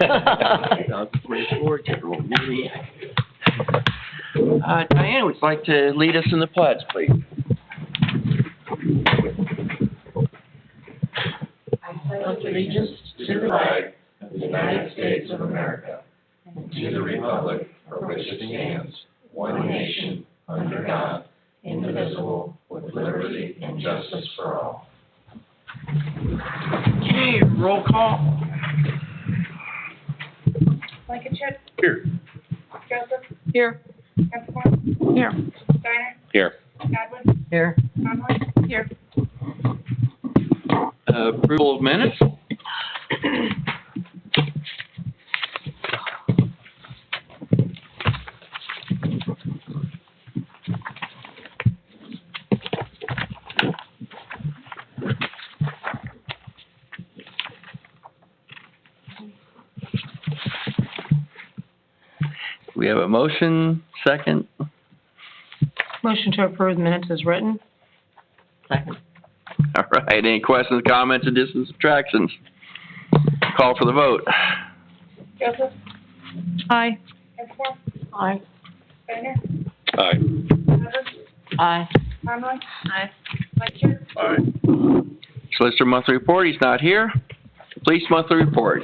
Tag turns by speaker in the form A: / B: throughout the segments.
A: 2024 general meeting. Diane, would you like to lead us in the pledge, please?
B: I pledge allegiance to the flag of the United States of America and to the republic for which it stands, one nation, under God, indivisible, with liberty and justice for all.
A: Okay, roll call.
C: Blankenship.
A: Here.
C: Joseph.
B: Here.
C: Capricorn.
B: Here.
C: Steiner.
A: Here.
C: Godwin.
B: Here.
C: Conley. Here.
A: Approval of minutes? We have a motion, second.
B: Motion to approve the minutes as written.
A: Second. All right, any questions, comments, additions, subtractions? Call for the vote.
C: Joseph.
B: Aye.
C: Capricorn.
B: Aye.
C: Steiner.
A: Aye.
C: Godwin.
B: Aye.
C: Conley. Aye. Blankenship.
A: Aye. Solicitor monthly report, he's not here. Police monthly report.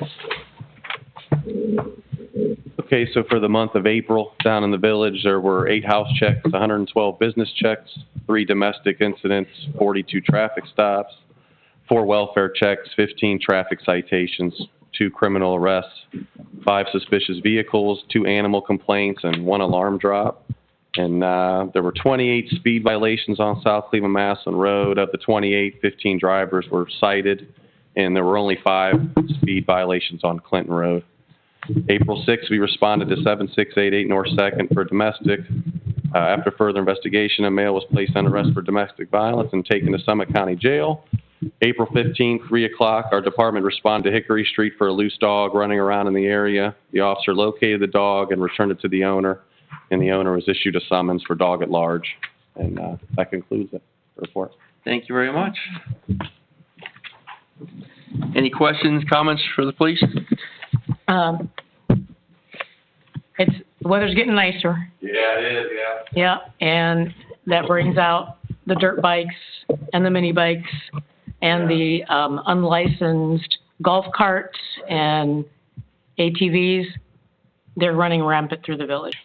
D: Okay, so for the month of April, down in the village, there were 8 house checks, 112 business checks, 3 domestic incidents, 42 traffic stops, 4 welfare checks, 15 traffic citations, 2 criminal arrests, 5 suspicious vehicles, 2 animal complaints, and 1 alarm drop. And there were 28 speed violations on South Cleveland Maslin Road. Of the 28, 15 drivers were cited, and there were only 5 speed violations on Clinton Road. April 6th, we responded to 7688 North 2nd for domestic. After further investigation, a male was placed under arrest for domestic violence and taken to Summit County Jail. April 15th, 3 o'clock, our department responded to Hickory Street for a loose dog running around in the area. The officer located the dog and returned it to the owner, and the owner was issued a summons for dog at large. And that concludes the report.
A: Thank you very much. Any questions, comments for the police?
B: The weather's getting nicer.
D: Yeah, it is, yeah.
B: Yeah, and that brings out the dirt bikes and the mini bikes and the unlicensed golf carts and ATVs. They're running rampant through the village.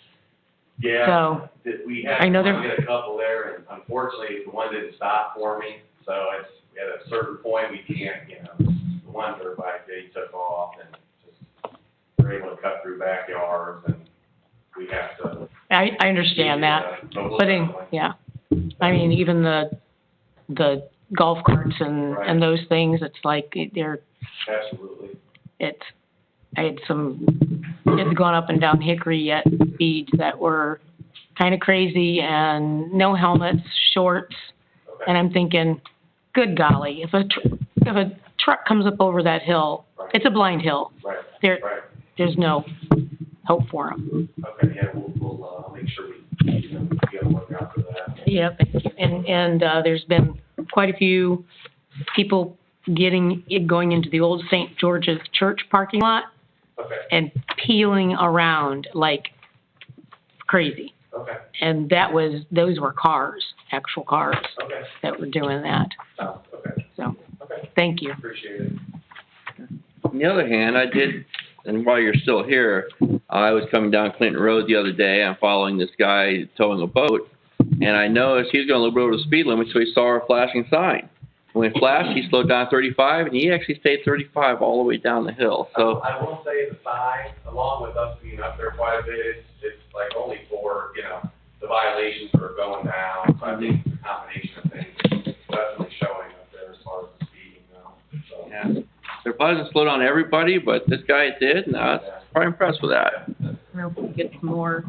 D: Yeah,
B: So,
D: we had
B: I know
D: to
B: they're-
D: get a couple there, and unfortunately, the one didn't stop for me. So it's at a certain point, we can't, the one dirt bike, they took off and just were able to cut through backyards, and we have to.
B: I understand that, but yeah, I mean, even the golf carts and those things, it's like they're,
D: Absolutely.
B: I had some kids going up and down Hickory at speeds that were kind of crazy and no helmets, shorts,
D: Okay.
B: and I'm thinking, good golly, if a truck comes up over that hill,
D: Right.
B: it's a blind hill.
D: Right,
B: There,
D: right.
B: there's no hope for them.
D: Okay, yeah, we'll make sure we, get a look out for that.
B: Yeah, thank you. And there's been quite a few people going into the old St. George's Church parking lot
D: Okay,
B: and peeling around like crazy.
D: okay,
B: And those were cars, actual cars
D: okay.
B: that were doing that.
D: Oh, okay,
B: So,
D: okay.
B: thank you.
D: Appreciate it.
A: On the other hand, I did, and while you're still here, I was coming down Clinton Road the other day. I'm following this guy towing a boat, and I noticed he was going a little bit over the speed limit, so he saw a flashing sign. When it flashed, he slowed down 35, and he actually stayed 35 all the way down the hill. So,
D: I will say the sign, along with us being up there quite a bit, it's like only for, the violations that are going down. So I think it's a combination of things, it's definitely showing up there as far as the speeding goes. So,
A: yeah, there probably doesn't slow down everybody, but this guy did, and I was quite impressed with that.
B: We'll get some more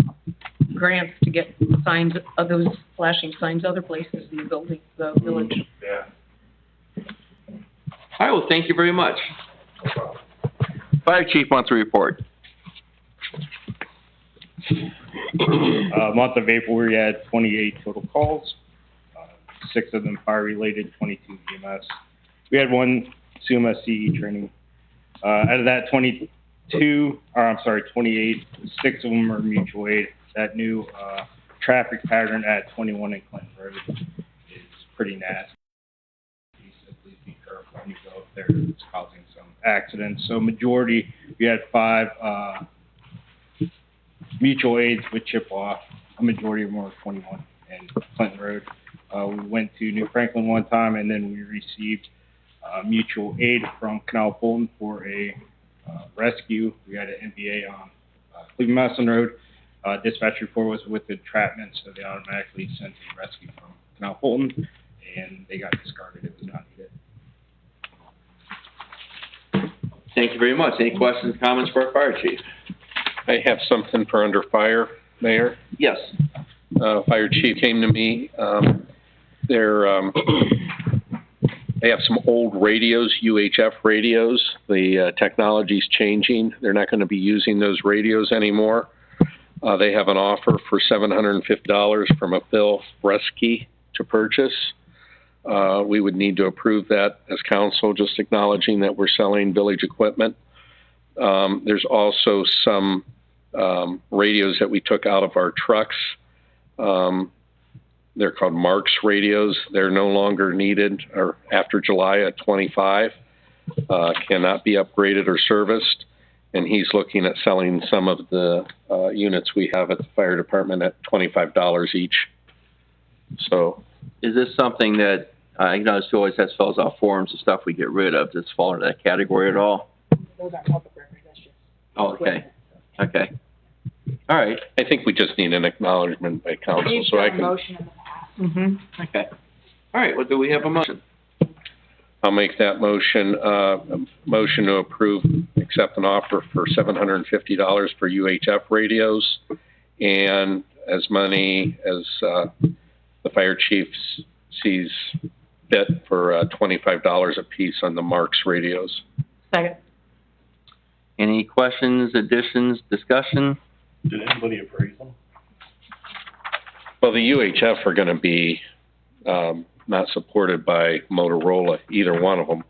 B: grants to get signs of those flashing signs other places in the village.
D: Yeah.
A: All right, well, thank you very much.
D: No problem.
A: Fire Chief monthly report.
E: Month of April, we had 28 total calls, 6 of them fire-related, 22 EMS. We had 1 SUMA CE training. Out of that 28 28, 6 of them are mutual aid. That new, traffic pattern at 21 and Clinton Road is pretty nasty. So please be careful when you go up there. It's causing some accidents. So majority, we had 5, mutual aids with chip off. A majority of them were 21 and Clinton Road. We went to New Franklin one time, and then we received mutual aid from Canal Fulton for a rescue. We had an MVA on Cleveland Madison Road. Dispatch report was with entrapment, so they automatically sent a rescue from Canal Fulton, and they got discarded. It was not needed.
A: Thank you very much. Any questions, comments for our fire chief?
F: I have something for under fire, Mayor.
A: Yes.
F: Fire chief came to me. They have some old radios, UHF radios. The technology's changing. They're not going to be using those radios anymore. They have an offer for $750 from a Phil Bresky to purchase. We would need to approve that as council, just acknowledging that we're selling village equipment. There's also some radios that we took out of our trucks. They're called Marks radios. They're no longer needed or after July of 25, cannot be upgraded or serviced. And he's looking at selling some of the units we have at the fire department at $25 each. So,
A: Is this something that, I know it always has fills out forms and stuff we get rid of. Does it fall into that category at all?
G: Those aren't public records, that's just.
A: Oh, okay. Okay. All right.
F: I think we just need an acknowledgement by council
G: You've
F: so I
G: done a
F: can,
G: motion in the past.
C: Mm-hmm.
A: Okay. All right. Well, do we have a motion?
F: I'll make that motion, motion to approve, accept an offer for $750 for UHF radios and as money as, the fire chief sees fit for, $25 a piece on the Marks radios.
C: Second.
A: Any questions, additions, discussion?
B: Did anybody appraise them?
F: Well, the UHF are gonna be, not supported by Motorola, either one of them.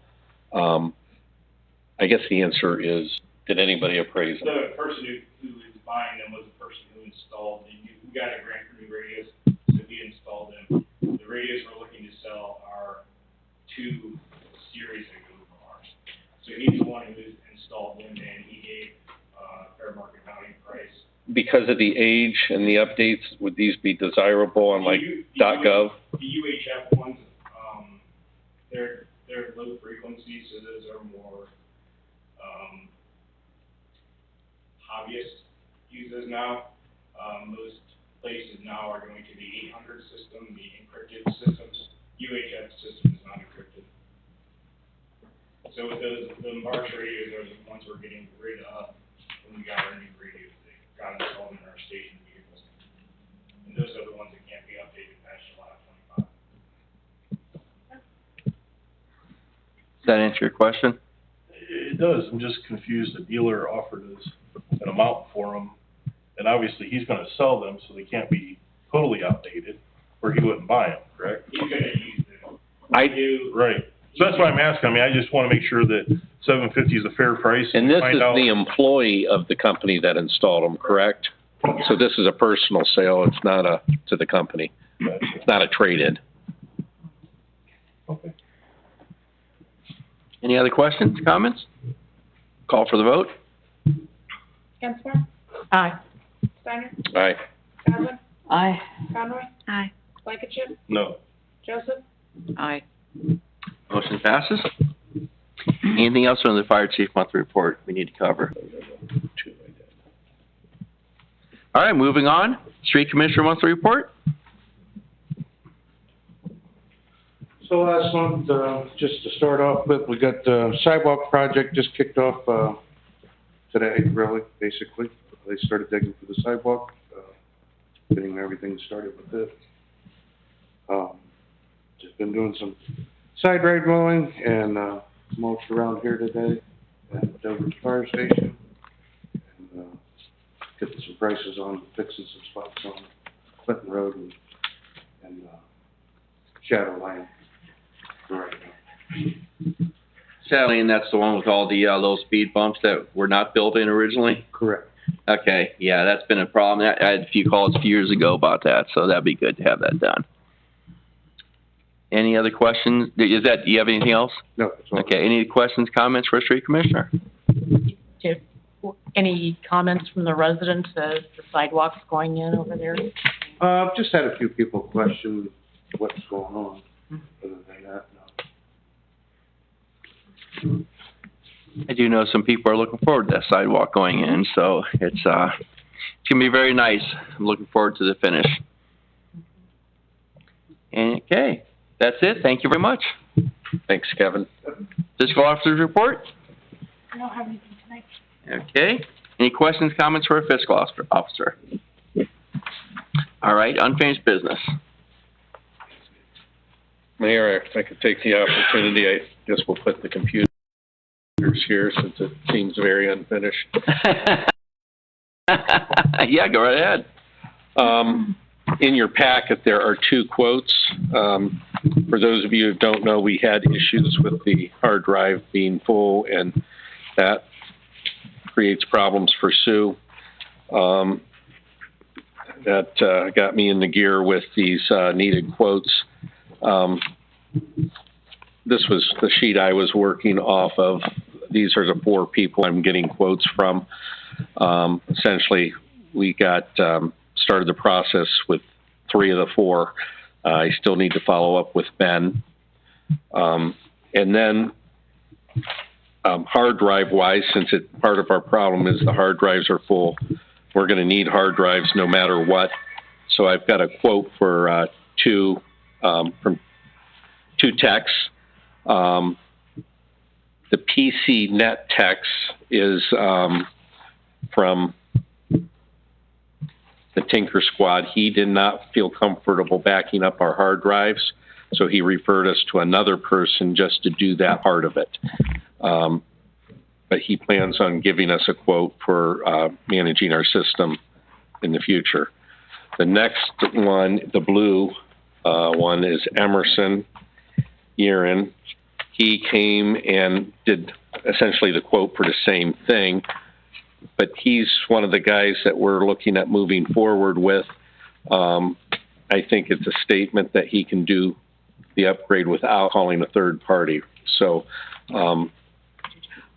F: I guess the answer is, did anybody appraise them?
E: The person who was buying them was the person who installed them. We got a grant for new radios, so he installed them. The radios we're looking to sell are 2 series ago from ours. So he's the one who installed them, and he gave fair market value price.
F: Because of the age and the updates, would these be desirable on like .gov?
E: The UHF ones, they're low frequency, so those are more, hobbyists use those now. Most places now are going to the 800 system, the encrypted systems. UHF system is not encrypted. So with those, the Marsh radios are the ones we're getting rid of when we got our new radios. They got installed in our station vehicles. And those are the ones that can't be updated past July 25.
A: Does that answer your question?
B: It does. I'm just confused. The dealer offered us an amount for them, and obviously he's gonna sell them, so they can't be totally outdated, or he wouldn't buy them, correct?
E: He's gonna use them.
F: I
E: do.
B: Right. So that's why I'm asking. I mean, I just wanna make sure that $750 is a fair price.
F: And this
B: find
F: is
B: out-
F: the employee of the company that installed them, correct? So this is a personal sale, it's not to the company. It's not a trade-in.
B: Okay.
A: Any other questions, comments? Call for the vote.
C: Hensmore,
G: Aye.
C: Steiner,
F: Aye.
C: Godwin,
G: Aye.
C: Conroy,
G: Aye.
C: Blankenship,
B: No.
C: Joseph,
G: Aye.
A: Motion passes. Anything else from the fire chief monthly report we need to cover? All right, moving on. Street commissioner monthly report.
H: So last month, just to start off with, we got the sidewalk project just kicked off, today, really, basically. They started digging for the sidewalk, getting everything started with it. Just been doing some side road mowing and, mulched around here today at Dover Fire Station. And, getting some prices on fixing some spots on Clinton Road and Shadow Lane right now.
A: Sally, and that's the one with all the little speed bumps that were not built in originally?
H: Correct.
A: Okay, yeah, that's been a problem. I had a few calls a few years ago about that, so that'd be good to have that done. Any other questions? Do you have anything else?
H: No, that's all.
A: Okay, any questions, comments for street commissioner?
G: If- Any comments from the residents as the sidewalks going in over there?
H: I've just had a few people question what's going on. Other than that, no.
A: I do know some people are looking forward to that sidewalk going in, so it's gonna be very nice. I'm looking forward to the finish. Okay, that's it. Thank you very much.
F: Thanks, Kevin.
A: Fiscal officer's report?
C: I don't have anything tonight.
A: Okay. Any questions, comments for a fiscal officer? All right, unfinished business.
F: Mayor, if I could take the opportunity, I guess we'll put the computers here since it seems very unfinished.
A: Yeah, go right ahead.
F: In your packet, there are two quotes. For those of you who don't know, we had issues with the hard drive being full, and that creates problems for Sue. That got me in the gear with these needed quotes. This was the sheet I was working off of. These are the 4 people I'm getting quotes from. Essentially, we got started the process with 3 of the 4. I still need to follow up with Ben. And then hard drive wise, since part of our problem is the hard drives are full, we're going to need hard drives no matter what. So I've got a quote for 2 from 2 techs. The PC Net techs is from the Tinker Squad. He did not feel comfortable backing up our hard drives, so he referred us to another person just to do that part of it. But he plans on giving us a quote for managing our system in the future. The next one, the blue one, is Emerson Yerin. He came and did essentially the quote for the same thing, but he's one of the guys that we're looking at moving forward with. I think it's a statement that he can do the upgrade without calling a third party. So I'm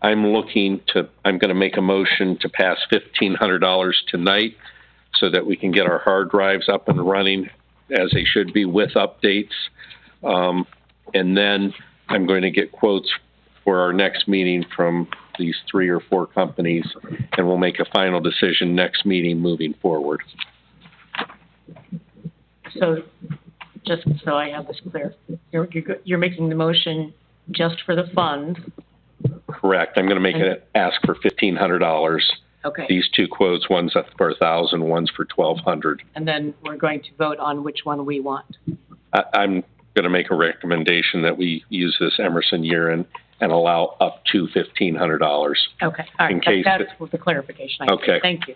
F: going to make a motion to pass $1,500 tonight so that we can get our hard drives up and running as they should be with updates. And then I'm going to get quotes for our next meeting from these 3 or 4 companies, and we'll make a final decision next meeting moving forward.
G: So, just so I have this clear, you're making the motion just for the funds?
F: Correct. I'm going to make it ask for $1,500.
G: Okay.
F: These 2 quotes, one's for $1,000, one's for $1,200.
G: And then we're going to vote on which one we want.
F: I'm going to make a recommendation that we use this Emerson Yerin and allow up to $1,500.
G: Okay, all right,
F: In case
G: that's what the clarification I need.
F: Okay.
G: Thank you.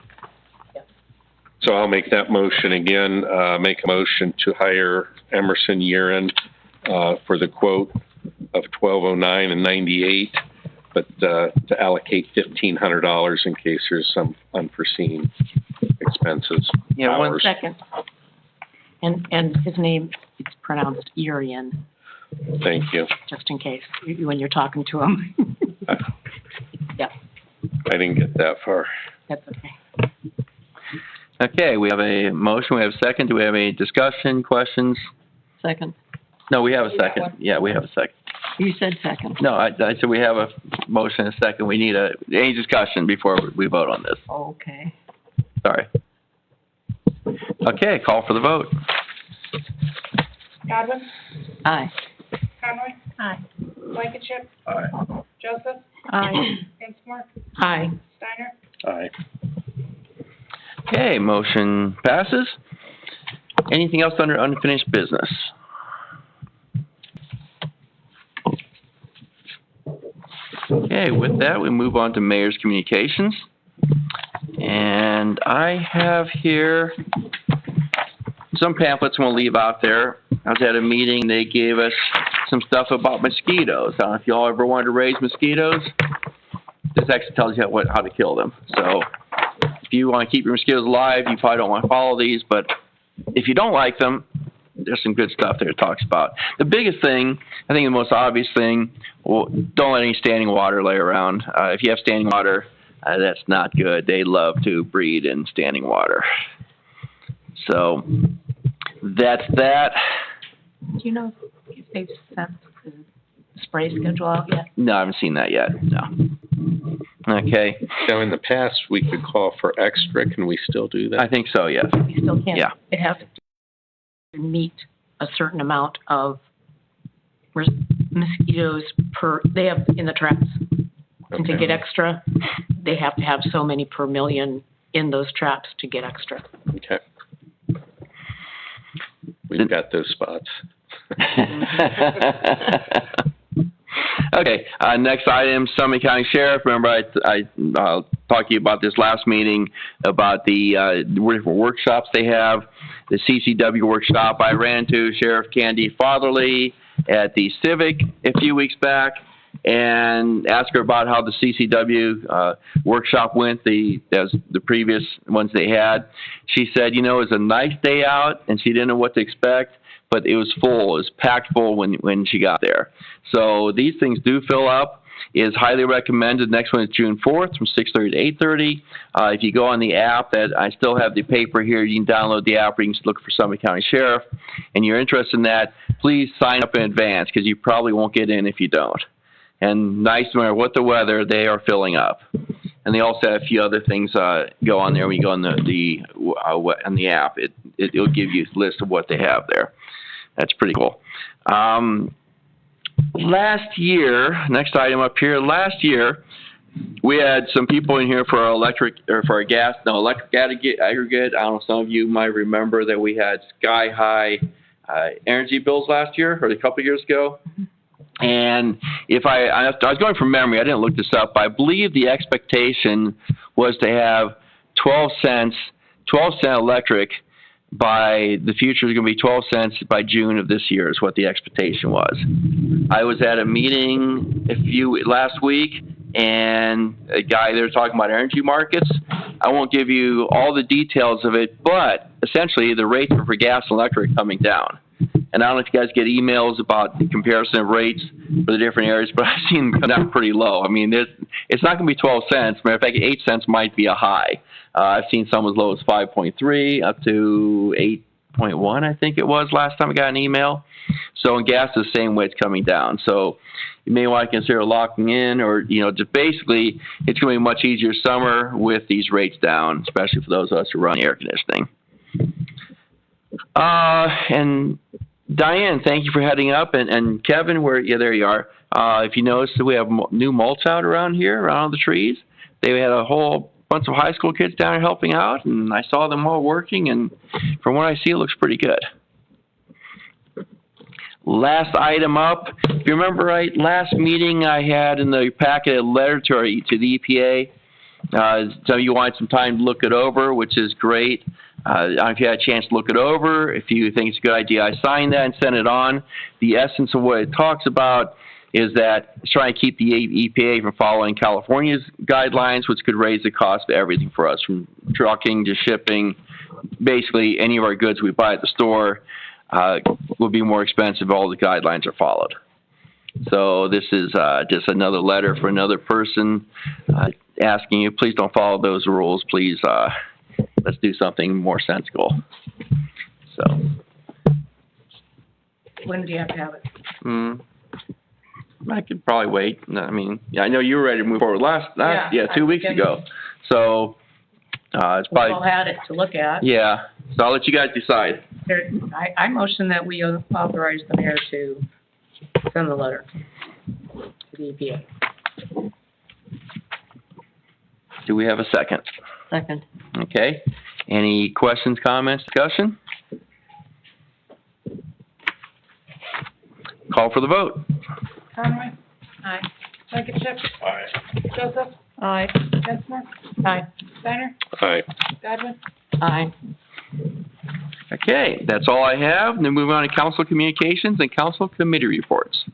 F: So I'll make that motion again, make a motion to hire Emerson Yerin for the quote of $1,209 and $98, but to allocate $1,500 in case there's some unforeseen expenses.
A: Yeah, one
F: hours.
G: Second. And his name, it's pronounced Urian,
F: Thank you.
G: just in case, when you're talking to him. Yeah,
F: I didn't get that far.
G: that's okay.
A: Okay, we have a motion, we have a second. Do we have any discussion, questions?
G: Second.
A: No, we have a
C: You got
A: second.
C: one?
A: Yeah, we have a second.
G: You said second.
A: No, I said we have a motion and a second. We need any discussion before we vote on this.
G: Okay.
A: Sorry. Okay, call for the vote.
C: Godwin,
G: Aye.
C: Conroy,
G: Aye.
C: Blankenship,
F: Aye.
C: Joseph,
G: Aye.
C: Dinsmore,
G: Aye.
C: Steiner.
F: Aye.
A: Okay, motion passes. Anything else under unfinished business? Okay, with that, we move on to mayor's communications. And I have here some pamphlets I'm gonna leave out there. I was at a meeting, they gave us some stuff about mosquitoes. I don't know if y'all ever wanted to raise mosquitoes. This actually tells you how to kill them. So if you want to keep your mosquitoes alive, you probably don't want to follow these, but if you don't like them, there's some good stuff there it talks about. The biggest thing, I think the most obvious thing, well, don't let any standing water lay around. If you have standing water, that's not good. They love to breed in standing water. So that's that.
G: Do you know if they've sent the spray schedule out yet?
A: No, I haven't seen that yet. No. Okay.
F: Now, in the past, we could call for extra. Can we still do that?
A: I think so, yes.
G: We still can.
A: Yeah.
G: It has to meet a certain amount of mosquitoes they have in the traps. And to
F: Okay.
G: get extra, they have to have so many per million in those traps to get extra.
F: Okay. We've got those spots.
A: Okay, next item, Summit County Sheriff. Remember, I talked to you about this last meeting about the different workshops they have. The CCW workshop, I ran to Sheriff Candy Fatherly at the Civic a few weeks back and asked her about how the CCW workshop went, as the previous ones they had. She said, it was a nice day out, and she didn't know what to expect, but it was full. It was packed full when she got there. So these things do fill up. It is highly recommended. The next one is June 4th from 6:30 to 8:30. If you go on the app, I still have the paper here. You can download the app, or you can just look for Summit County Sheriff, and you're interested in that, please sign up in advance because you probably won't get in if you don't. And nice, no matter what the weather, they are filling up. And they also have a few other things go on there. When you go on the app, it'll give you a list of what they have there. That's pretty cool. Last year, next item up here, last year, we had some people in here for our electric aggregate. I don't know, some of you might remember that we had sky high energy bills last year or a couple of years ago. And if I was going from memory, I didn't look this up, but I believe the expectation was to have 12 cent electric by the future is going to be 12 cents by June of this year is what the expectation was. I was at a meeting last week, and a guy there talking about energy markets. I won't give you all the details of it, but essentially the rates for gas and electric are coming down. And I don't know if you guys get emails about the comparison of rates for the different areas, but I've seen them come down pretty low. I mean, it's not going to be 12 cents. Matter of fact, 8 cents might be a high. I've seen some as low as 5.3 up to 8.1, I think it was last time I got an email. So in gas, the same way it's coming down. So you may want to consider locking in, or just basically, it's going to be a much easier summer with these rates down, especially for those of us who run air conditioning. And Diane, thank you for heading up, and Kevin, there you are. If you notice that we have new mulch out around here, around the trees. They had a whole bunch of high school kids down here helping out, and I saw them all working, and from what I see, it looks pretty good. Last item up, if you remember right, last meeting I had in the packet a letter to the EPA. Some of you wanted some time to look it over, which is great. If you had a chance to look it over, if you think it's a good idea, I signed that and sent it on. The essence of what it talks about is that it's trying to keep the EPA from following California's guidelines, which could raise the cost of everything for us, from trucking to shipping. Basically, any of our goods we buy at the store will be more expensive if all the guidelines are followed. So this is just another letter for another person asking you, please don't follow those rules. Please, let's do something more sensible. So.
G: When do you have to have it?
A: I could probably wait. I mean, I know you were ready to move forward last 2 weeks ago. So, it's
G: We
A: probably.
G: all had it to look at.
A: Yeah. So I'll let you guys decide.
G: I motion that we authorize the mayor to send the letter to the EPA.
A: Do we have a second?
G: Second.
A: Okay. Any questions, comments, discussion? Call for the vote.
C: Conroy?
G: Aye.
C: Blankenship?
B: Aye.
C: Joseph?
G: Aye.
C: Getzner?
G: Aye.
C: Steiner?
F: Aye.
C: Godwin?
G: Aye.
A: Okay, that's all I have. Then moving on to council communications and council committee reports.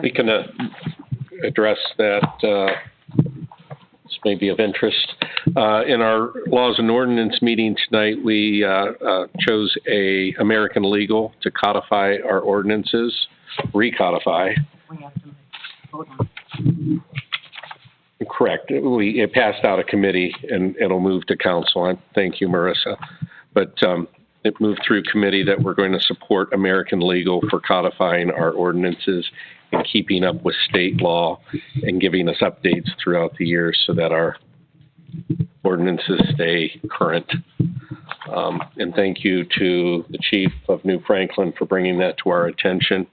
F: We can address that. This may be of interest. In our laws and ordinance meeting tonight, we chose a American Legal to codify our ordinances, recodify.
G: We have to vote on.
F: Correct. It passed out of committee and it'll move to council. Thank you, Marissa. But it moved through committee that we're going to support American Legal for codifying our ordinances and keeping up with state law and giving us updates throughout the year so that our ordinances stay current. And thank you to the chief of New Franklin for bringing that to our attention.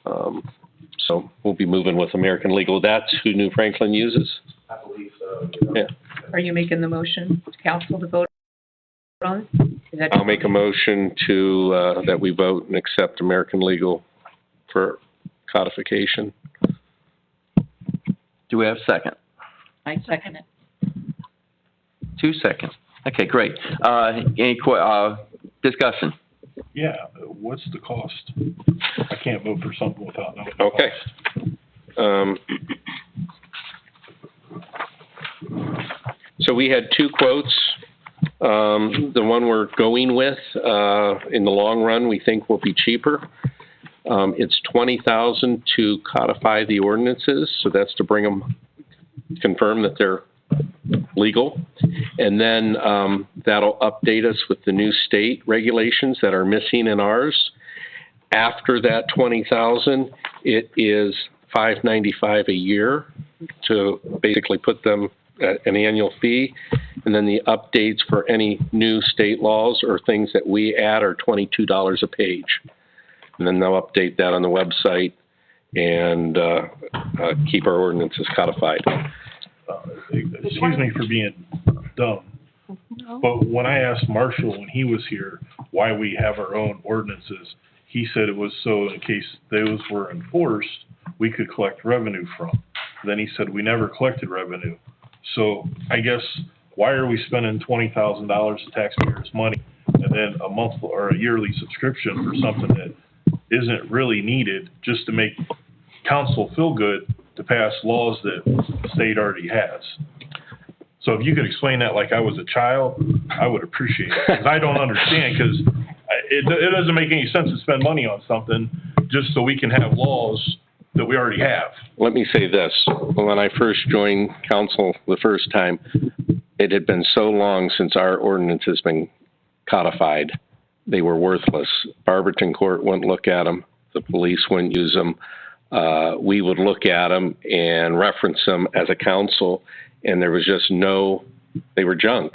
F: So we'll be moving with American Legal. That's who New Franklin uses?
H: I believe so.
F: Yeah.
G: Are you making the motion to council to vote on? Is that?
F: I'll make a motion to, that we vote and accept American Legal for codification.
A: Do we have a second?
G: I second it.
A: 2 seconds. Okay, great. Any discussion?
I: Yeah, what's the cost? I can't vote for something without knowing the
F: Okay.
I: cost.
F: So we had two quotes. The one we're going with, in the long run, we think will be cheaper. It's $20,000 to codify the ordinances, so that's to bring them, confirm that they're legal. And then that'll update us with the new state regulations that are missing in ours. After that $20,000, it is $595 a year to basically put them at an annual fee. And then the updates for any new state laws or things that we add are $22 a page. And then they'll update that on the website and keep our ordinances codified.
I: Excuse me for being dumb, but when I asked Marshall when he was here why we have our own ordinances, he said it was so in case those were enforced, we could collect revenue from. Then he said we never collected revenue. So I guess why are we spending $20,000 of taxpayers' money and then a monthly or a yearly subscription for something that isn't really needed just to make council feel good to pass laws that the state already has? So if you could explain that like I was a child, I would appreciate it. Because I don't understand, because it doesn't make any sense to spend money on something just so we can have laws that we already have.
F: Let me say this. When I first joined council the first time, it had been so long since our ordinance has been codified, they were worthless. Barberton Court wouldn't look at them. The police wouldn't use them. We would look at them and reference them as a council, and there was just they were junk.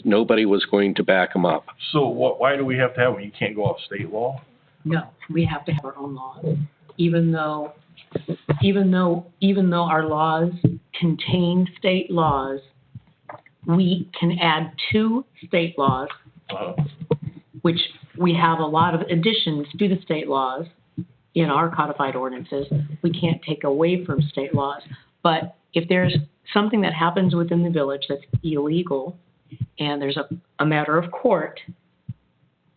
F: Nobody was going to back them up.
I: So why do we have to have them? You can't go off state law?
G: No, we have to have our own laws, even though our laws contain state laws, we can add 2 state laws, which we have a lot of additions to the state laws in our codified ordinances. We can't take away from state laws. But if there's something that happens within the village that's illegal and there's a matter of court,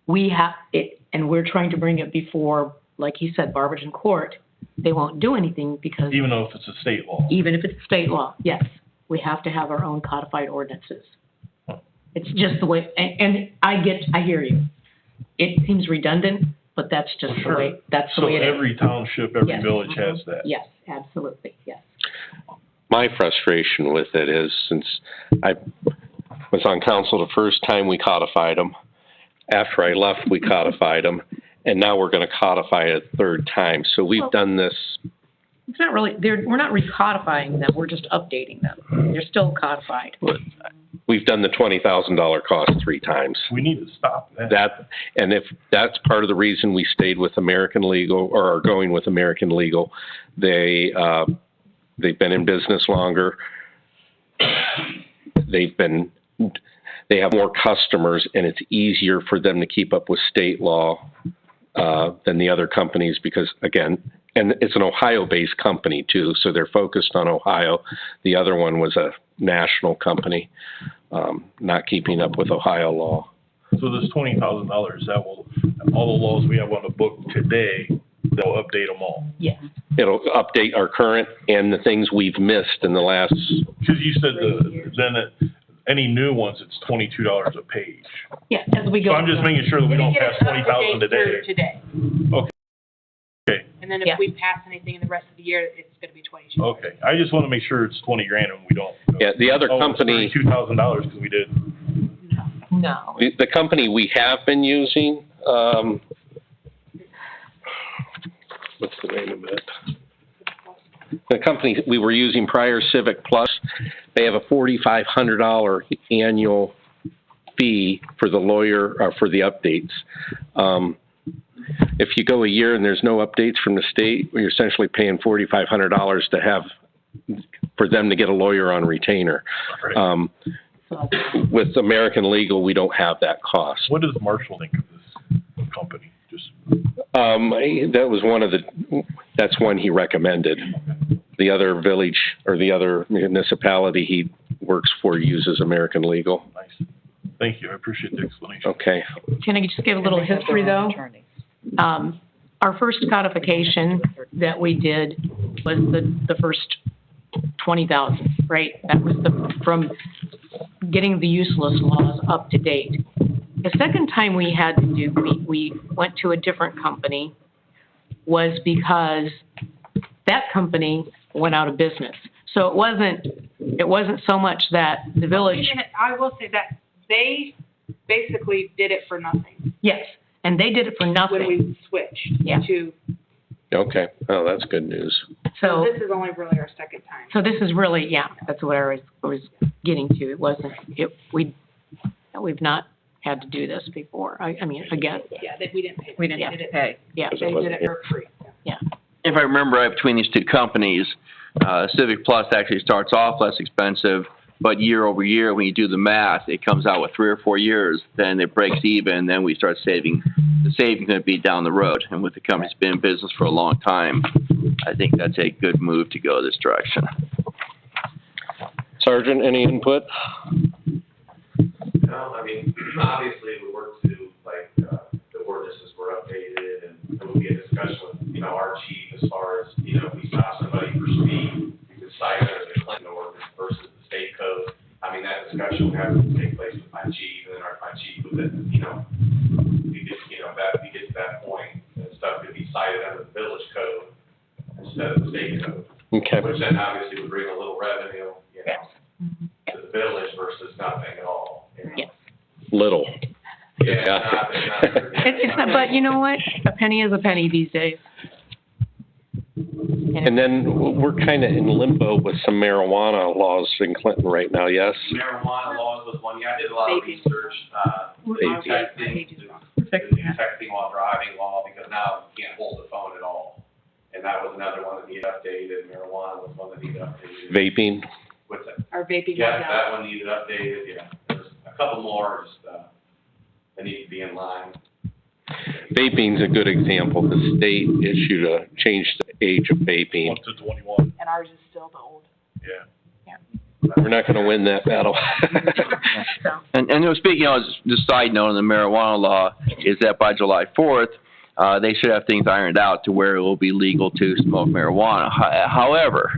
G: we have it, and we're trying to bring it before, like he said, Barberton Court. They won't do anything because
I: Even though if it's a state law?
G: even if it's state law, yes, we have to have our own codified ordinances. It's just the way, and I hear you. It seems redundant, but that's just the way, that's the way it is.
I: So every township, every
G: Yes.
I: village has that?
G: Yes, absolutely, yes.
F: My frustration with it is, since I was on council the first time we codified them, after I left, we codified them, and now we're going to codify it a third time. So we've done this.
G: It's not really, we're not recodifying them, we're just updating them. They're still codified.
F: We've done the $20,000 cost 3 times.
I: We need to stop that.
F: And if that's part of the reason we stayed with American Legal, or are going with American Legal, they've been in business longer. They have more customers, and it's easier for them to keep up with state law than the other companies because, again, and it's an Ohio-based company too, so they're focused on Ohio. The other one was a national company, not keeping up with Ohio law.
I: So this $20,000, that will, all the laws we have on the book today, they'll update them all.
G: Yes.
F: It'll update our current and the things we've missed in the last,
I: Because you said any new ones, it's $22 a page.
G: Yeah, as we go.
I: So I'm just making sure that we don't pass 20,000 today.
C: Today.
I: Okay,
C: And then
G: Yeah.
C: if we pass anything in the rest of the year, it's gonna be 22.
I: okay. I just want to make sure it's 20 grand and we don't.
F: yeah, the other company,
I: $2,000 because we did.
G: No.
F: the company we have been using, what's the name of it? The company we were using prior, Civic Plus, they have a $4,500 annual fee for the lawyer, for the updates. If you go a year and there's no updates from the state, you're essentially paying $4,500 to have, for them to get a lawyer on retainer.
I: Right.
F: With American Legal, we don't have that cost.
I: What does Marshall think of this company? Just,
F: That was that's one he recommended. The other village or the other municipality he works for uses American Legal.
I: nice. Thank you. I appreciate the explanation.
F: Okay.
G: Can I just give a little history, though? Our first codification that we did was the first 20,000, right? That was from getting the useless laws up to date. The second time we had to do, we went to a different company, was because that company went out of business. So it wasn't so much that the village.
C: I will say that they basically did it for nothing
G: Yes, and they did it for nothing.
C: when we switched
G: Yeah.
C: to,
F: Okay. Oh, that's good news.
C: so
G: So,
C: this is only really our second time.
G: so this is really, yeah, that's where I was getting to. It wasn't, we've not had to do this before. I mean, again,
C: Yeah, that we didn't pay.
G: We didn't
C: They did it.
G: yeah.
C: They did it for free.
A: If I remember right, between these two companies, Civic Plus actually starts off less expensive, but year over year, when you do the math, it comes out with 3 or 4 years, then it breaks even, then we start saving. The savings going to be down the road. And with the company's been in business for a long time, I think that's a good move to go this direction.
F: Sergeant, any input?
B: No, I mean, obviously, we work to, like, the ordinances were updated, and there will be a discussion with, our chief as far as, if we stop somebody for speed, we could cite it as a Clinton ordinance versus the state code. I mean, that discussion would have to take place with my chief, and then my chief would then, if we get to that point, then stuff could be cited under the village code instead of the state code.
F: Okay.
B: Which then obviously would bring a little revenue, to the village versus nothing at all.
G: Yes.
F: Little.
B: Yeah,
G: It's not, but you know what? A penny is a penny these days.
F: And then we're kind of in limbo with some marijuana laws in Clinton right now, yes?
B: Marijuana laws was one, I did a lot of
C: Vaping.
B: research,
F: Vaping.
B: the new texting while driving law, because now you can't hold the phone at all. And that was another one that needed updated, marijuana was one that needed updated.
F: Vaping.
B: What's that?
C: Our vaping.
B: Yeah,
C: was out.
B: that one needed updated, yeah. There's a couple more, just, that need to be in line.
F: Vaping's a good example. The state issued changed the age of vaping.
I: Up to 21,
C: And ours is still the old.
I: yeah.
F: We're not going to win that battle.
G: So,
A: And speaking of, the side note on the marijuana law is that by July 4th, they should have things ironed out to where it will be legal to smoke marijuana. However,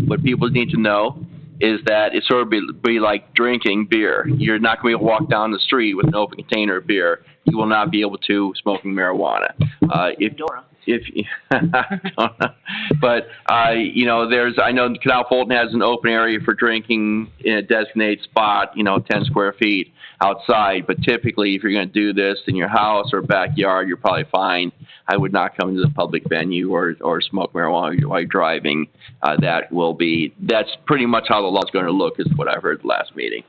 A: what people need to know is that it sort of be like drinking beer. You're not going to be able to walk down the street with an open container of beer. You will not be able to smoking marijuana. But I know Canal Fulton has an open area for drinking in a designated spot, 10 square feet outside. But typically, if you're going to do this in your house or backyard, you're probably fine. I would not come to the public venue or smoke marijuana while you're driving. That's pretty much how the law's going to look, is what I heard the last meeting.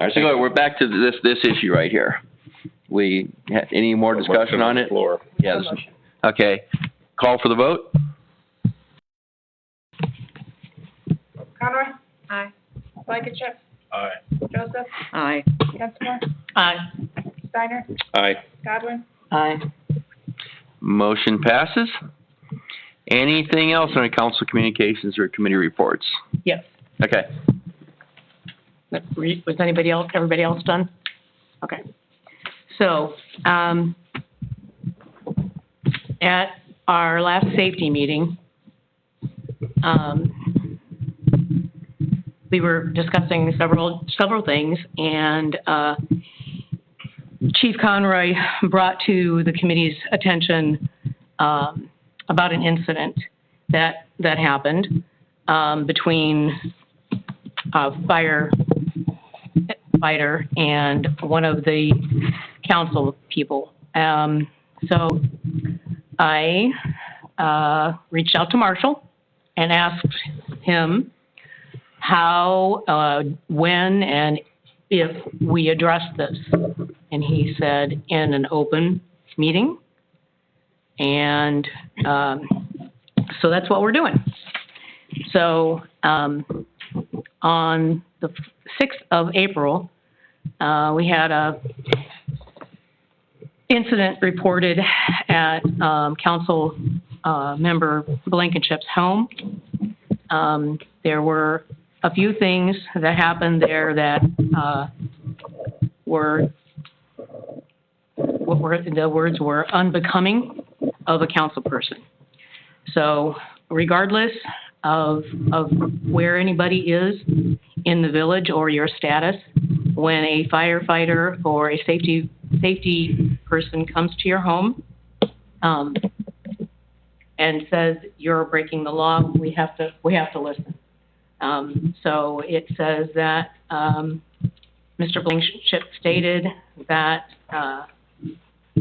A: All right, so we're back to this issue right here. We had any more discussion on it?
F: Floor.
A: Yes. Okay. Call for the vote.
C: Conroy? Aye. Blankenship?
I: Aye.
C: Joseph?
G: aye.
C: Dunsmore?
G: Aye.
C: Steiner,
F: Aye.
C: Godwin,
G: Aye.
A: Motion passes. Anything else on the council communications or committee reports?
G: Yes.
A: Okay.
G: Was everybody else done? Okay. So, at our last safety meeting, we were discussing several things, and Chief Conroy brought to the committee's attention about an incident that happened between a firefighter and one of the council people. So I reached out to Marshall and asked him how, when, and if we address this. And he said, in an open meeting. And so that's what we're doing. So on the 6th of April, we had a incident reported at council member Blankenship's home. There were a few things that happened there that were, the words were unbecoming of a council person. So regardless of where anybody is in the village or your status, when a firefighter or a safety person comes to your home and says you're breaking the law, we have to listen. So it says that Mr. Blankenship stated that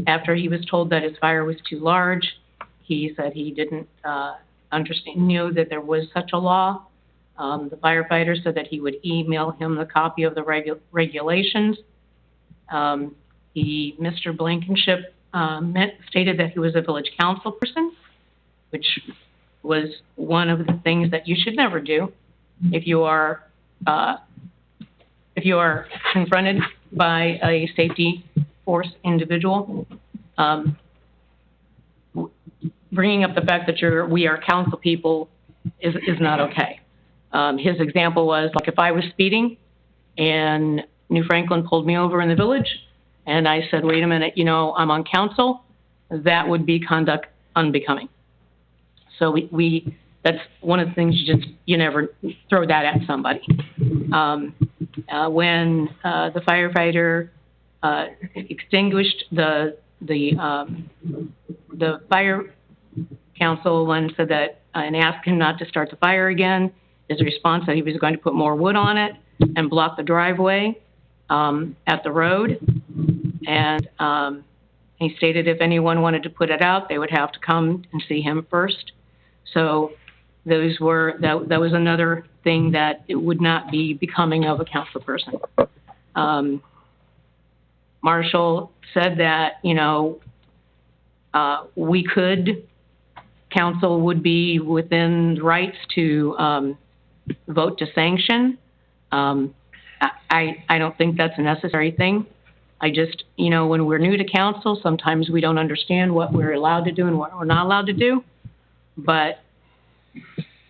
G: after he was told that his fire was too large, he said he didn't knew that there was such a law. The firefighter said that he would email him the copy of the regulations. Mr. Blankenship stated that he was a village council person, which was one of the things that you should never do if you are confronted by a safety force individual. Bringing up the fact that we are council people is not okay. His example was, like, if I was speeding and New Franklin pulled me over in the village and I said, wait a minute, I'm on council, that would be conduct unbecoming. So that's one of the things you never throw that at somebody. When the firefighter extinguished the fire council and said that, and asked him not to start the fire again, his response that he was going to put more wood on it and block the driveway at the road. And he stated if anyone wanted to put it out, they would have to come and see him first. So that was another thing that it would not be becoming of a council person. Marshall said that, council would be within rights to vote to sanction. I don't think that's a necessary thing. I just, when we're new to council, sometimes we don't understand what we're allowed to do and what we're not allowed to do. But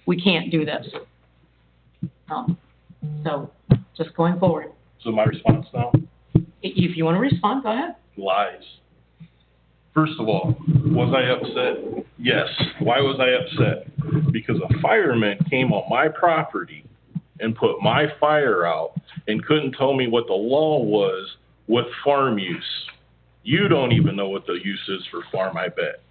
G: we can't do this. So just going forward.
I: So my response now?
G: If you want to respond, go ahead.
I: Lies. First of all, was I upset? Yes. Why was I upset? Because a fireman came on my property and put my fire out and couldn't tell me what the law was with farm use. You don't even know what the use is for farm, I bet.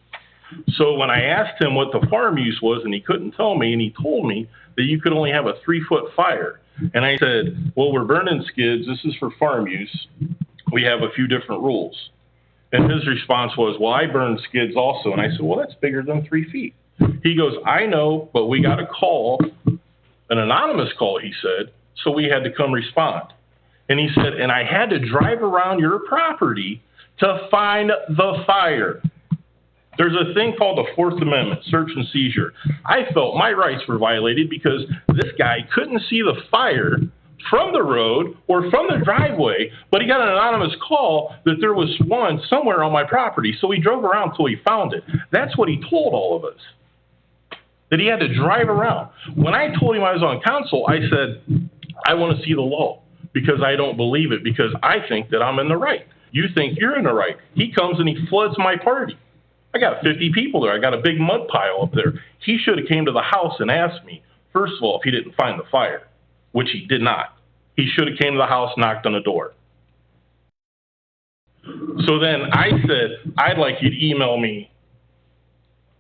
I: So when I asked him what the farm use was and he couldn't tell me, and he told me that you could only have a 3-foot fire. And I said, well, we're burning skids. This is for farm use. We have a few different rules. And his response was, well, I burn skids also. And I said, well, that's bigger than 3 feet. He goes, I know, but we got a call, an anonymous call, he said, so we had to come respond. And he said, and I had to drive around your property to find the fire. There's a thing called the Fourth Amendment, search and seizure. I felt my rights were violated because this guy couldn't see the fire from the road or from the driveway, but he got an anonymous call that there was one somewhere on my property, so he drove around till he found it. That's what he told all of us, that he had to drive around. When I told him I was on council, I said, I want to see the law because I don't believe it, because I think that I'm in the right. You think you're in the right. He comes and he floods my party. I got 50 people there. I got a big mud pile up there. He should have came to the house and asked me, first of all, if he didn't find the fire, which he did not. He should have came to the house, knocked on the door. So then I said, I'd like you to email me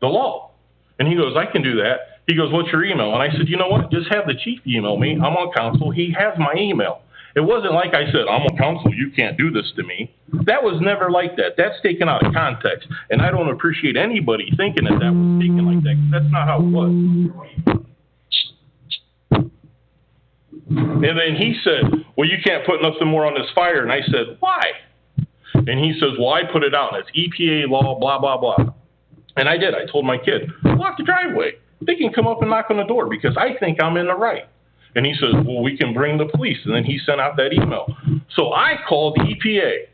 I: the law. And he goes, I can do that. He goes, what's your email? And I said, you know what? Just have the chief email me. I'm on council. He has my email. It wasn't like I said, I'm on council. You can't do this to me. That was never like that. That's taken out of context. And I don't appreciate anybody thinking that that was taken like that. That's not how it was. And then he said, well, you can't put nothing more on this fire. And I said, why? And he says, well, I put it out, and it's EPA law, blah, blah, blah. And I did. I told my kid, block the driveway. They can come up and knock on the door because I think I'm in the right. And he says, well, we can bring the police. And then he sent out that email. So I called EPA.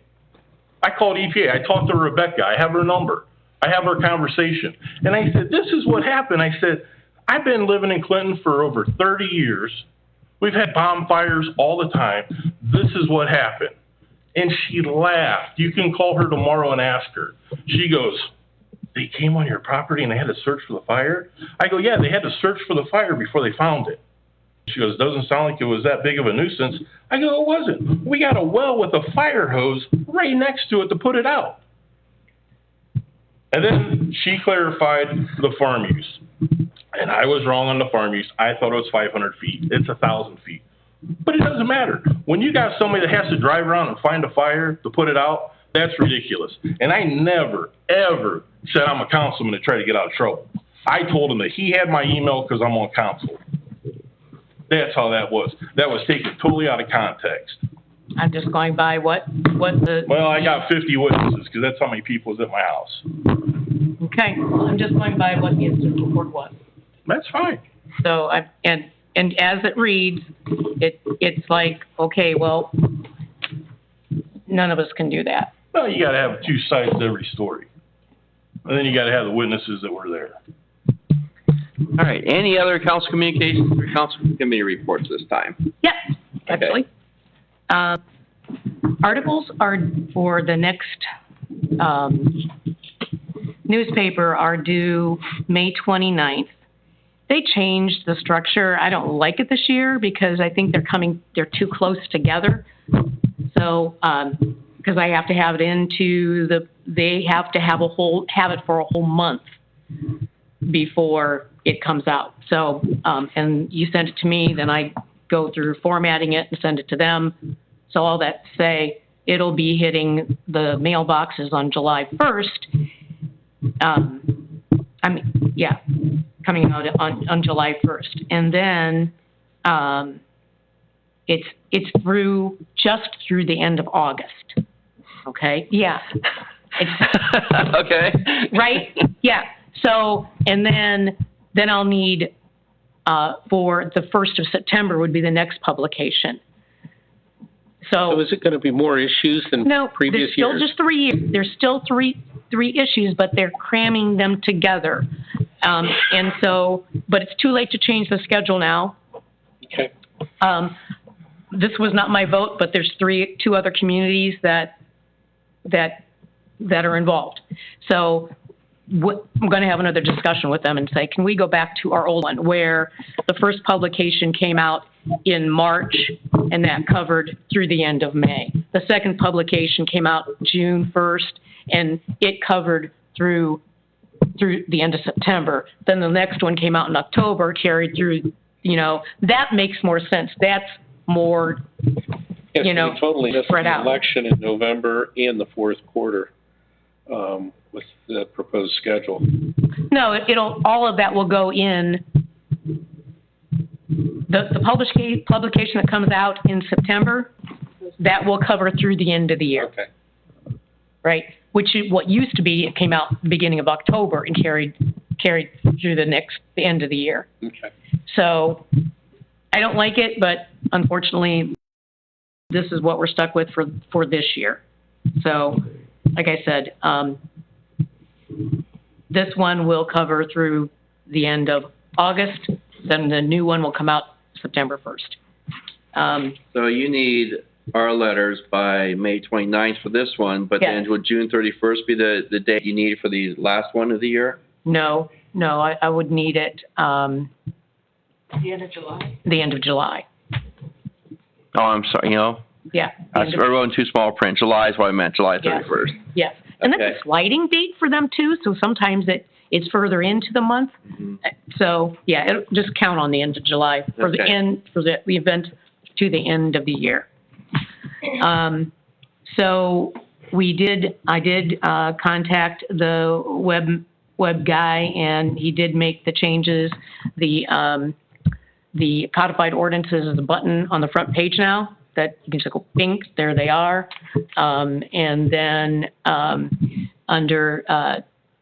I: I talked to Rebecca. I have her number. I have her conversation. And I said, this is what happened. I said, I've been living in Clinton for over 30 years. We've had bomb fires all the time. This is what happened. And she laughed. You can call her tomorrow and ask her. She goes, they came on your property and they had to search for the fire? I go, yeah, they had to search for the fire before they found it. She goes, doesn't sound like it was that big of a nuisance. I go, it wasn't. We got a well with a fire hose right next to it to put it out. And then she clarified the farm use. And I was wrong on the farm use. I thought it was 500 feet. It's 1,000 feet. But it doesn't matter. When you got somebody that has to drive around and find a fire to put it out, that's ridiculous. And I never, ever said I'm a councilman to try to get out of trouble. I told him that he had my email because I'm on council. That's how that was. That was taken totally out of context.
G: I'm just going by what the.
I: Well, I got 50 witnesses because that's how many people was at my house.
G: Okay, well, I'm just going by what the incident report was.
I: That's fine.
G: So and as it reads, it's like, okay, well, none of us can do that.
I: Well, you got to have two sides to every story. And then you got to have the witnesses that were there.
A: All right, any other council communications or council committee reports this time?
G: Yep, actually. Articles are for the next newspaper are due May 29th. They changed the structure. I don't like it this year because I think they're too close together. So, because I have to have it they have to have it for a whole month before it comes out. So, and you send it to me, then I go through formatting it and send it to them. So all that to say, it'll be hitting the mailboxes on July 1st. Coming out on July 1st. And then, it's just through the end of August. Okay? Yeah.
A: Okay.
G: Right? Yeah. So, and then I'll need, for the 1st of September would be the next publication.
F: So is it going to be more issues than previous years?
G: No, there's still just 3 years. There's still three issues, but they're cramming them together. And so, but it's too late to change the schedule now.
F: Okay.
G: This was not my vote, but there's two other communities that are involved. So I'm going to have another discussion with them and say, can we go back to our old one where the first publication came out in March and that covered through the end of May. The second publication came out June 1st and it covered through the end of September. Then the next one came out in October, carried through, that makes more sense. That's more,
F: totally
G: spread out.
F: Election in November and the fourth quarter with the proposed schedule.
G: No, all of that will go in the publication that comes out in September. That will cover through the end of the year.
F: Okay.
G: Right? Which is what used to be, it came out the beginning of October and carried through the end of the year.
F: Okay.
G: So, I don't like it, but unfortunately, this is what we're stuck with for this year. So, like I said, this one will cover through the end of August, then the new one will come out September 1st.
A: So you need our letters by May 29th for this one, but
G: Yes.
A: then would June 31st be the date you need for the last one of the year?
G: No, I would need it,
C: The end of July.
G: the end of July.
A: Oh, I'm sorry,
G: Yeah. the
A: I
G: end of-
A: wrote in too small print. July is what I meant, July
G: Yes.
A: 31st.
G: Yes, and
A: Okay.
G: that's a sliding date for them too, so sometimes it's further into the month.
A: Mhm.
G: So, yeah, just count on the end of July for the
A: Okay.
G: for the event to the end of the year. So I did contact the web guy, and he did make the changes. The codified ordinances is a button on the front page now that you can just go bing, there they are. And then under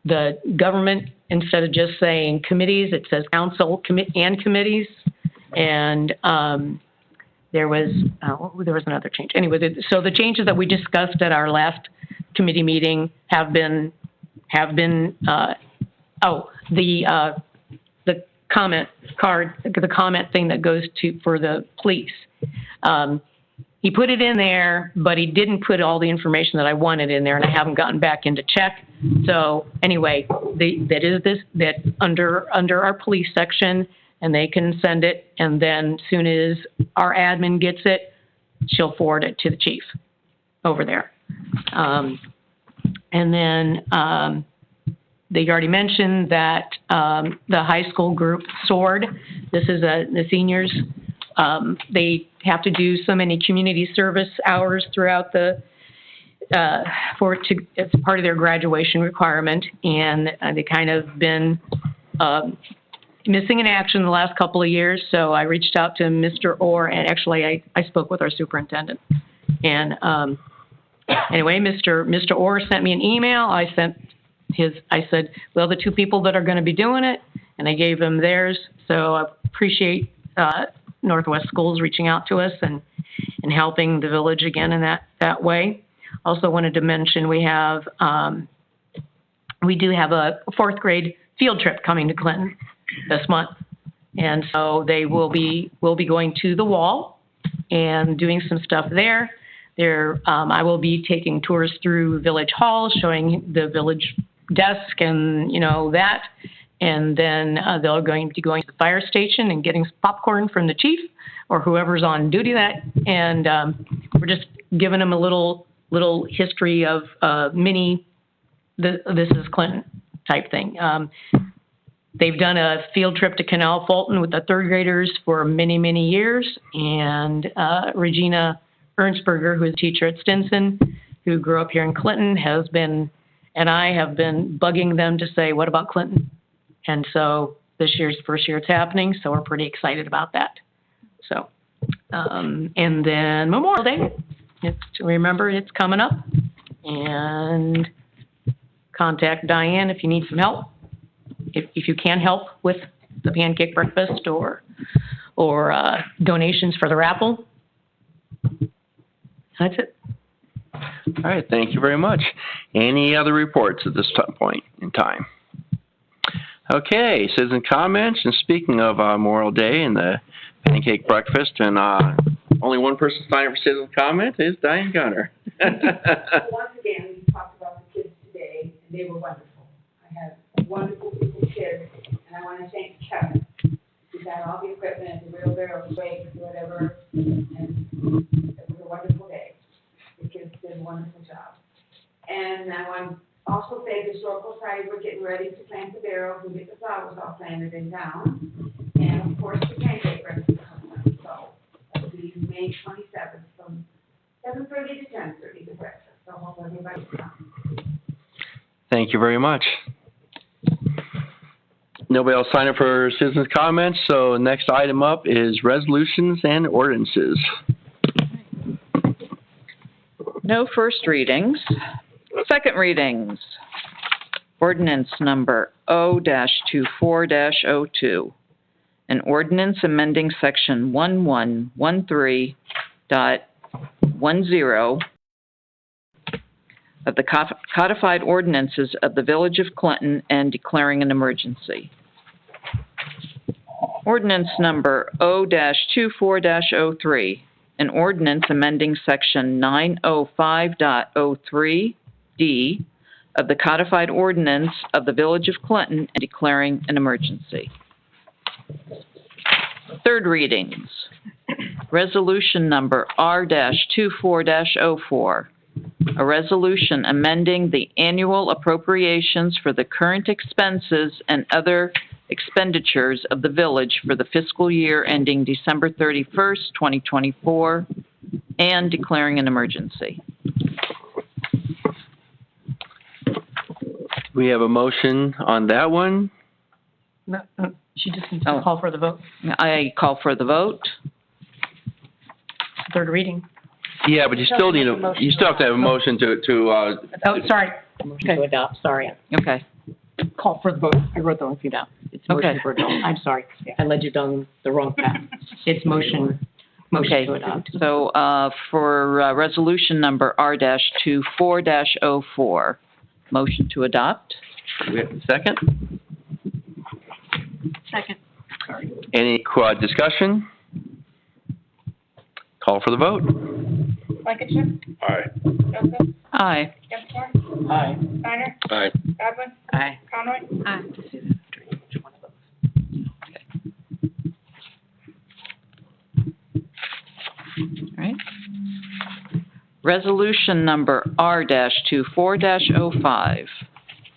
G: the government, instead of just saying committees, it says council and committees. And there was another change. Anyway, so the changes that we discussed at our last committee meeting have been the comment card, the comment thing that goes for the police. He put it in there, but he didn't put all the information that I wanted in there, and I haven't gotten back in to check. So anyway, that under our police section, and they can send it, and then as soon as our admin gets it, she'll forward it to the chief over there. And then they already mentioned that the high school group SWORD, this is the seniors, they have to do so many community service hours throughout it's part of their graduation requirement, and they kind of been missing in action the last couple of years. So I reached out to Mr. Orr, and actually I spoke with our superintendent. And anyway, Mr. Orr sent me an email. I said, well, the two people that are going to be doing it, and I gave him theirs. So I appreciate Northwest Schools reaching out to us and helping the village again in that way. Also wanted to mention we do have a fourth grade field trip coming to Clinton this month. And so they will be going to the wall and doing some stuff there. I will be taking tours through Village Hall, showing the village desk and, that. And then they're going to be going to the fire station and getting some popcorn from the chief or whoever's on duty that. And we're just giving them a little history of this is Clinton type thing. They've done a field trip to Canal Fulton with the third graders for many, many years. And Regina Ernstberger, who is a teacher at Stinson, who grew up here in Clinton, and I have been bugging them to say, what about Clinton? And so this year's the first year it's happening, so we're pretty excited about that. So, and then Memorial Day, remember it's coming up. And contact Diane if you need some help. If you can help with the pancake breakfast or donations for the raffle. That's it.
A: All right, thank you very much. Any other reports at this point in time? Okay, citizen comments, and speaking of Memorial Day and the pancake breakfast, and only one person signed up for citizen comment is Diane Gunner.
J: Once again, we talked about the kids today, and they were wonderful. I had wonderful kids, and I want to thank Kevin. He got all the equipment, the wheelbarrow, weights, whatever, and it was a wonderful day. The kids did a wonderful job. And I want to also say the Historical Society, we're getting ready to plant the barrels and get the flowers all planted in town. And of course, the pancake breakfast is coming up. So it'll be May 27th from 7:30 to 10:30, the breakfast. So hope everybody comes.
A: Thank you very much. Nobody else signed up for citizens' comments, so next item up is resolutions and ordinances.
K: No first readings. Second readings. Ordinance number O-24-02. an ordinance amending section 1113.10 of the codified ordinances of the Village of Clinton and declaring an emergency. Ordinance number O-24-03, an ordinance amending section 905.03D of the codified ordinance of the Village of Clinton and declaring an emergency. Third readings. Resolution number R-24-04, a resolution amending the annual appropriations for the current expenses and other expenditures of the village for the fiscal year ending December 31st, 2024, and declaring an emergency.
A: We have a motion on that one.
G: No, she just needs to call for the vote.
K: I call for the vote.
G: Third reading.
A: Yeah, but you still need you still have to have a motion to
G: Oh, sorry. Motion to adopt, sorry.
K: Okay.
G: Call for the vote. I wrote the wrong thing down. It's motion
K: Okay.
G: for adopt. I'm sorry. I led you down the wrong path. It's motion
K: Okay,
G: to adopt.
K: so, for, resolution number R-24-04, motion to adopt.
A: we have a second.
G: Second.
A: Any discussion? Call for the vote.
C: Blankenship,
I: Aye.
C: Joseph,
K: Aye.
C: Dinsmore,
G: Aye.
C: Steiner,
F: Aye.
C: Godwin,
G: Aye.
C: Conroy.
G: Aye.
K: All right. Resolution number R-24-05,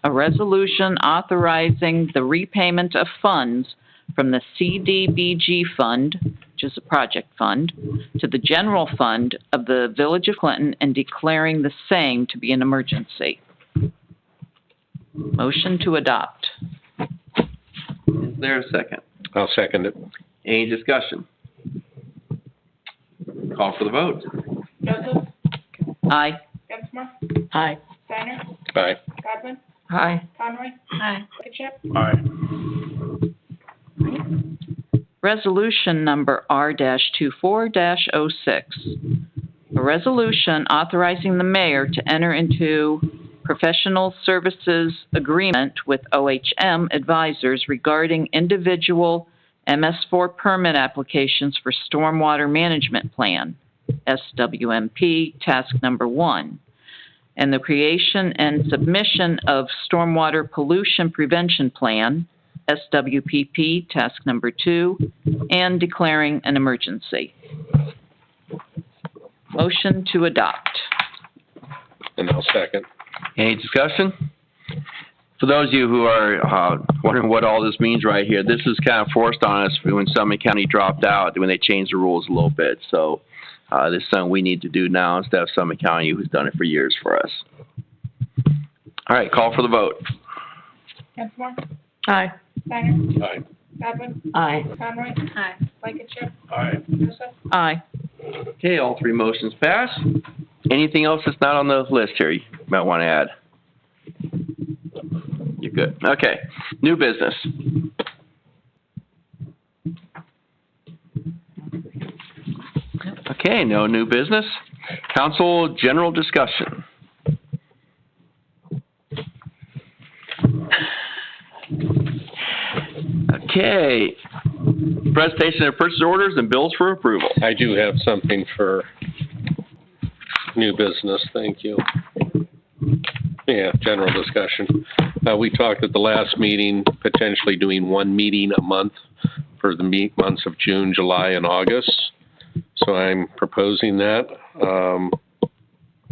K: a resolution authorizing the repayment of funds from the CDBG fund, which is a project fund, to the general fund of the Village of Clinton and declaring the same to be an emergency. Motion to adopt.
A: Is there a second?
F: I'll second it.
A: Any discussion? Call for the vote.
C: Joseph,
K: Aye.
C: Dinsmore,
G: Aye.
C: Steiner,
F: Aye.
C: Godwin,
G: Aye.
C: Conroy.
G: Aye.
C: Blankenship,
I: Aye.
K: Resolution number R-24-06, a resolution authorizing the mayor to enter into professional services agreement with OHM Advisors regarding individual MS4 permit applications for Stormwater Management Plan, SWMP, Task Number 1, and the creation and submission of Stormwater Pollution Prevention Plan, SWPP, Task Number 2, and declaring an emergency. Motion to adopt.
F: And I'll second.
A: Any discussion? For those of you who are wondering what all this means right here, this is kind of forced on us when Summit County dropped out, when they changed the rules a little bit. So this is something we need to do now instead of Summit County, who's done it for years for us. All right, call for the vote.
C: Dinsmore,
G: Aye.
C: Steiner,
F: Aye.
C: Godwin,
G: Aye.
C: Conroy. Aye. Blankenship,
I: Aye.
C: Joseph,
K: Aye.
A: Okay, all three motions pass. Anything else that's not on the list here you might want to add? You're good. Okay, new business. Okay, no new business. Council general discussion. Okay, presentation of purchase orders and bills for approval.
F: I do have something for new business, thank you. Yeah, general discussion. We talked at the last meeting, potentially doing one meeting a month for the months of June, July, and August. So I'm proposing that.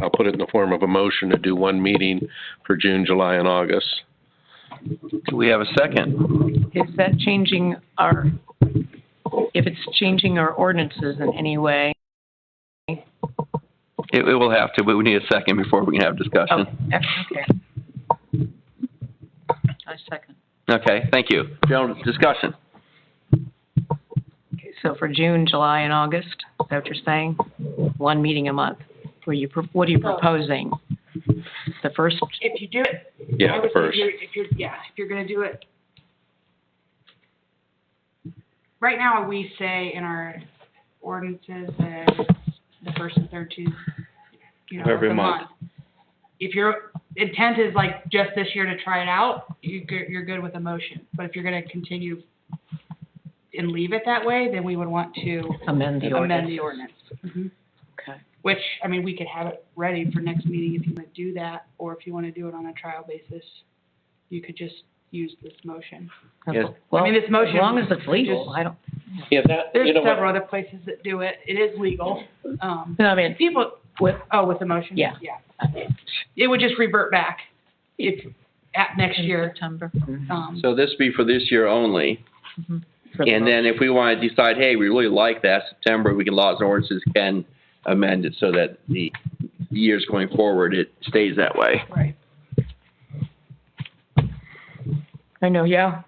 F: I'll put it in the form of a motion to do one meeting for June, July, and August.
A: Do we have a second?
G: Is that changing our, if it's changing our ordinances in any way?
A: It will have to, but we need a second before we can have discussion.
G: Oh, okay.
K: I second.
A: Okay, thank you. General discussion.
G: Okay, so for June, July, and August, is that what you're saying? One meeting a month. What are you proposing? The first,
C: if you do it.
F: Yeah,
C: I would say
F: first.
C: if you're gonna do it right now, we say in our ordinances that it's the first and third Tuesday, of
A: Every
C: the
A: month.
C: If your intent is like just this year to try it out, you're good with a motion. But if you're gonna continue and leave it that way, then we would want to
G: Amend the
C: amend
G: ordinance.
C: the ordinance. Mhm.
G: Okay.
C: Which, I mean, we could have it ready for next meeting if you want to do that, or if you want to do it on a trial basis, you could just use this motion.
A: Yes.
G: Well,
C: I mean, this motion
G: as long as it's legal,
C: just-
G: I don't,
F: Yeah, that,
C: There's
F: you know
C: several
F: what,
C: other places that do it. It is legal.
G: I mean,
C: People,
G: with,
C: with the motion?
G: Yeah.
C: Yeah. It would just revert back if, at next year.
K: September.
A: So this be for this year only.
G: for the
A: And then if we want to decide, hey, we really like that, September, we can, laws and ordinances can amend it so that the years going forward, it stays that way.
C: Right.
G: I know, yeah.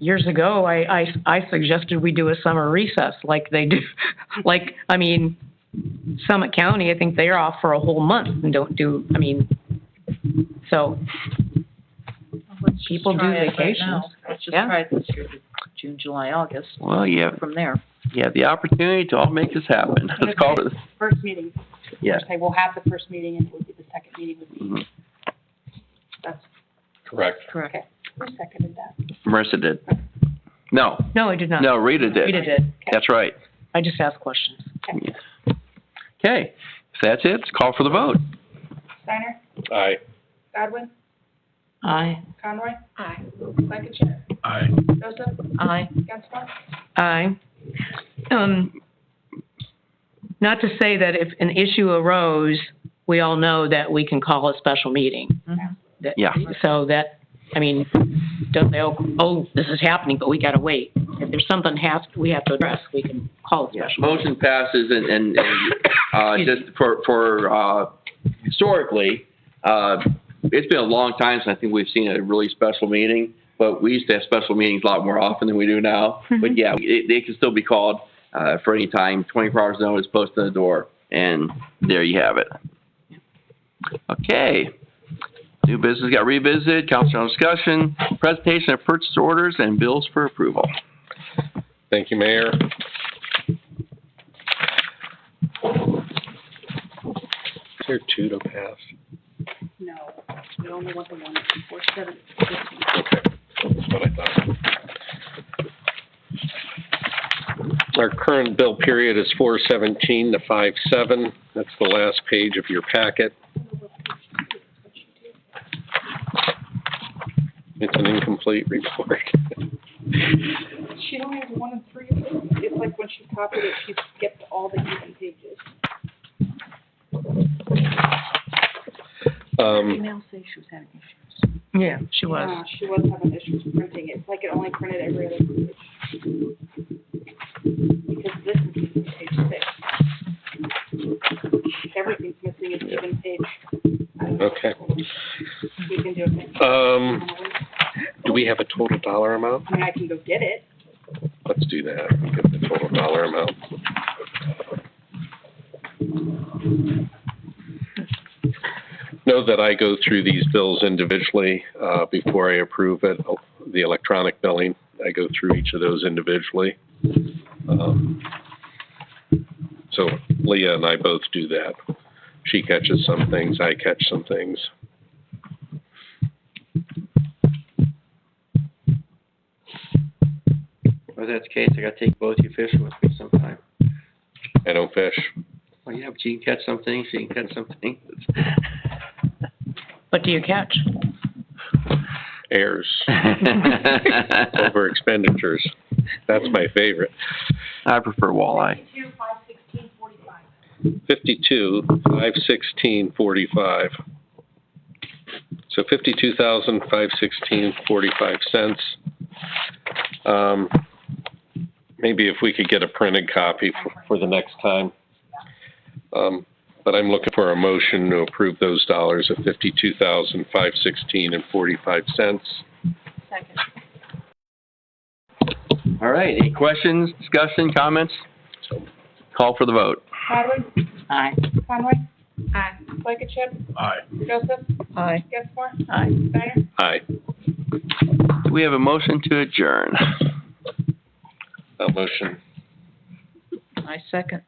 G: Years ago, I suggested we do a summer recess like they do. Like, I mean, Summit County, I think they're off for a whole month and don't do, I mean, so people do vacations.
K: Let's just
G: Yeah.
K: try it this year, June, July, August,
A: Well, you have,
K: from there.
A: you have the opportunity to all make this happen. Let's call it,
C: First meeting.
A: yeah.
C: Say we'll have the first meeting and it would be the second meeting would be,
A: Mhm.
C: that's,
F: correct.
K: Correct.
C: okay. Who seconded that?
A: Marissa did. No,
G: No, I did not.
A: no, Rita did.
G: Rita did.
A: That's right.
G: I just asked questions.
A: Okay, if that's it, let's call for the vote.
C: Steiner?
F: Aye.
C: Godwin?
G: Aye.
C: Conroy? Aye. Blankenship?
I: Aye.
C: Joseph?
K: Aye.
C: Gensler?
G: Aye. Not to say that if an issue arose, we all know that we can call a special meeting.
K: Mhm.
G: That-
A: Yeah.
G: So that, I mean, don't say, oh, this is happening, but we gotta wait. If there's something we have to address, we can call a
A: Yeah,
G: special meeting.
A: motion passes and just for historically, it's been a long time since I think we've seen a really special meeting, but we used to have special meetings a lot more often than we do now. But yeah, they can still be called, for any time, 24 hours notice, posted on the door, and there you have it. Okay. New business got revisited, council discussion, presentation of purchase orders and bills for approval.
F: Thank you, Mayor. Is there two to pass?
C: No, we only want the one, 47.
F: Okay, that's what I thought. Our current bill period is 4/17 to 5/7. That's the last page of your packet. It's an incomplete report.
C: She only has 1 and 3. It's like when she copied it, she skipped all the even pages.
K: Email say she was having issues.
G: Yeah, she was.
C: Yeah, she was having issues printing it. It's like it only printed every other page. Because this is missing page 6. Everything's missing an even page.
F: Okay.
C: We can do it.
F: Do we have a total dollar amount?
C: I mean, I can go get it.
F: Let's do that. Get the total dollar amount. Know that I go through these bills individually, before I approve it, the electronic billing. I go through each of those individually. So Leah and I both do that. She catches some things, I catch some things.
A: If that's the case, I gotta take both you fishing with me sometime.
F: I don't fish.
A: Well, yeah, but you can catch some things, you can catch some things.
G: What do you catch?
F: Errors. Over expenditures. That's my favorite.
A: I prefer walleye.
F: 52, 516.45. So 52,516.45 cents. Maybe if we could get a printed copy for the next time. But I'm looking for a motion to approve those dollars of 52,516.45 cents.
K: Second.
A: All right, any questions, discussion, comments? Call for the vote.
C: Godwin?
G: Aye.
C: Conroy? Aye. Blankenship?
I: Aye.
C: Joseph?
G: Aye.
C: Gensler?
G: Aye.
C: Steiner?
F: Aye.
A: Do we have a motion to adjourn?
F: Motion.
K: I second.